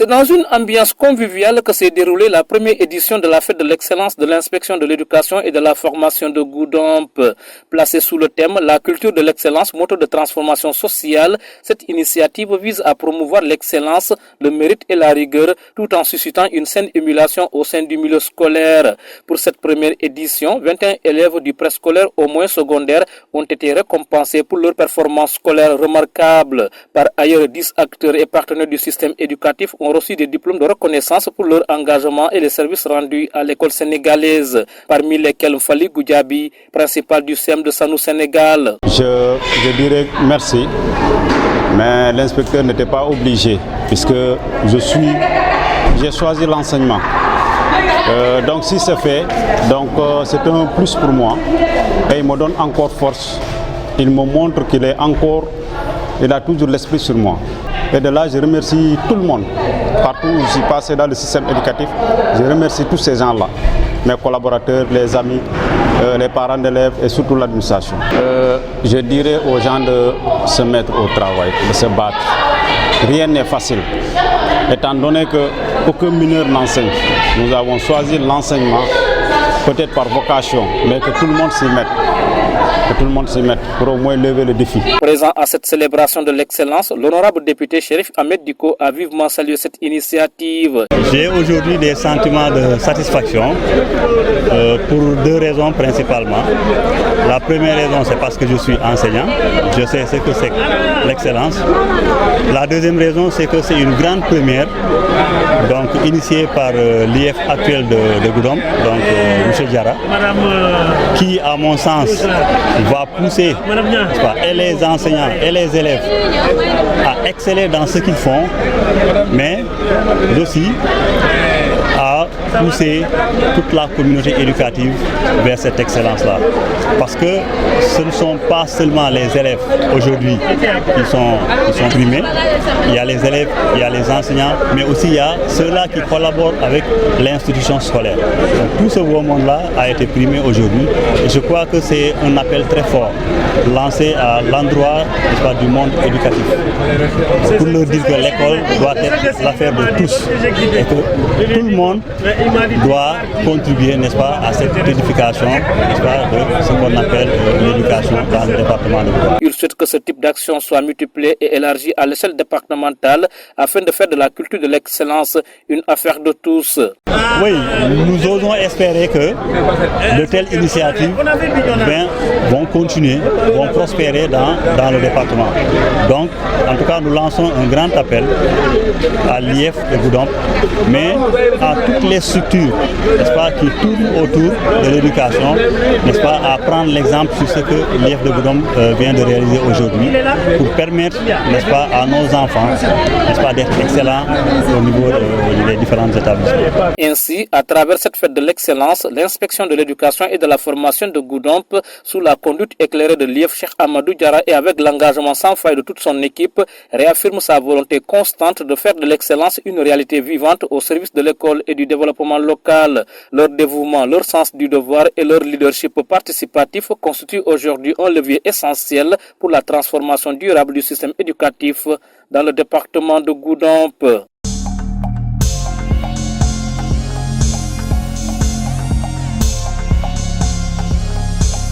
dans une ambiance conviviale que s'est déroulée la première édition de la fête de l'excellence de l'inspection de l'éducation et de la formation de Goudomp. Placée sous le thème La culture de l'excellence, moteur de transformation sociale, cette initiative vise à promouvoir l'excellence, le mérite et la rigueur, tout en suscitant une saine émulation au sein du milieu scolaire. Pour cette première édition, 21 élèves du préscolaire au moins secondaire ont été récompensés pour leur performance scolaire remarquable. Par ailleurs, 10 acteurs et partenaires du système éducatif ont reçu des diplômes de reconnaissance pour leur engagement et les services rendus à l'école sénégalaise, parmi lesquels Fali Goudjabi, principal du CEM de Sanou Sénégal. Je dirais merci, mais l'inspecteur n'était pas obligé puisque j'ai choisi l'enseignement. Donc si c'est fait, c'est un plus pour moi et il me donne encore force. Il me montre qu'il a toujours l'esprit sur moi. Et de là, je remercie tout le monde. Partout où je suis passé dans le système éducatif, je remercie tous ces gens-là. Mes collaborateurs, les amis, les parents d'élèves et surtout l'administration. Je dirais aux gens de se mettre au travail, de se battre. Rien n'est facile. Étant donné qu'aucun mineur n'enseigne, nous avons choisi l'enseignement, peut-être par vocation, mais que tout le monde s'y mette. Que tout le monde s'y mette pour au moins lever le défi. Présent à cette célébration de l'excellence, l'honorable député Chérif Ahmed Diko a vivement salué cette initiative. J'ai aujourd'hui des sentiments de satisfaction pour deux raisons principalement. La première raison, c'est parce que je suis enseignant. Je sais ce que c'est l'excellence. La deuxième raison, c'est que c'est une grande première, donc initiée par l'IF actuel de Goudomp, donc M. Diarra, qui, à mon sens, va pousser et les enseignants et les élèves à exceller dans ce qu'ils font, mais aussi à pousser toute la communauté éducative vers cette excellence-là. Parce que ce ne sont pas seulement les élèves aujourd'hui qui sont primés, il y a les élèves, il y a les enseignants, mais aussi il y a ceux-là qui collaborent avec l'institution scolaire. Donc, tout ce beau monde-là a été primé aujourd'hui et je crois que c'est un appel très fort lancé à l'endroit du monde éducatif pour leur dire que l'école doit être l'affaire de tous et que tout le monde doit contribuer, n'est-ce pas, à cette édification, n'est-ce pas, de ce qu'on appelle l'éducation dans le département de Goudomp. Il souhaite que ce type d'action soit multiplié et élargi à l'échelle départementale afin de faire de la culture de l'excellence une affaire de tous. Oui, nous osons espérer que de telles initiatives vont continuer, vont prospérer dans le département. Donc, en tout cas, nous lançons un grand appel à l'IF de Goudomp, mais à toutes les structures, n'est-ce pas, qui tournent autour de l'éducation, n'est-ce pas, à prendre l'exemple sur ce que l'IF de Goudomp vient de réaliser aujourd'hui pour permettre, n'est-ce pas, à nos enfants, n'est-ce pas, d'être excellents au niveau des différents établissements. Ainsi, à travers cette fête de l'excellence, l'inspection de l'éducation et de la formation de Goudomp, sous la conduite éclairée de l'IF Cheikh Amadou Diarra et avec l'engagement sans faille de toute son équipe, réaffirme sa volonté constante de faire de l'excellence une réalité vivante au service de l'école et du développement local. Leur dévouement, leur sens du devoir et leur leadership participatif constituent aujourd'hui un levier essentiel pour la transformation durable du système éducatif dans le département de Goudomp.